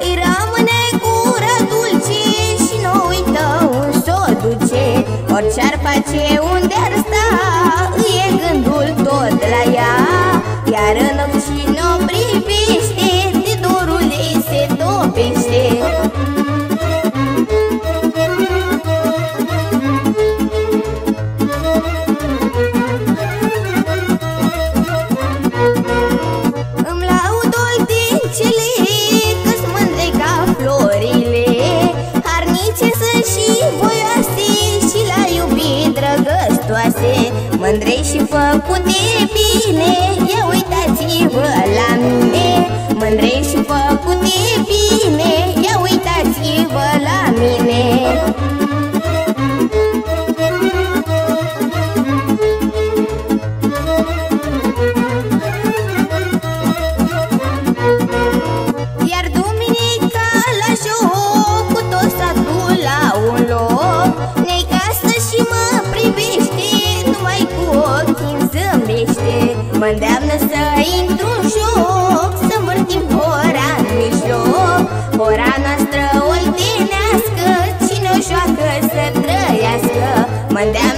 Îi rămâne gură dulce și nu uită un s-o duce. Orice-ar face, unde-ar sta, îi e gândul tot la ea. Iar în ochi și n-o privește, de dorul ei se topește. Îmi laud oltencele, că-s mândre ca florile, harnice sunt și voioase, și la iubiri drăgăstoase. Mândre și făcute bine, ia uitați-vă la mine. Mândre și făcute bine, ia uitați-vă la mine. Iar duminica la joc, cu tot satul la un loc, necasă și mă privește, numai cu ochii-mi zâmbește. Mă îndeamnă să intru în joc, să învârtim hora în mijloc. Hora noastră oltenească, cine o joacă să trăiască. Mă îndeamnă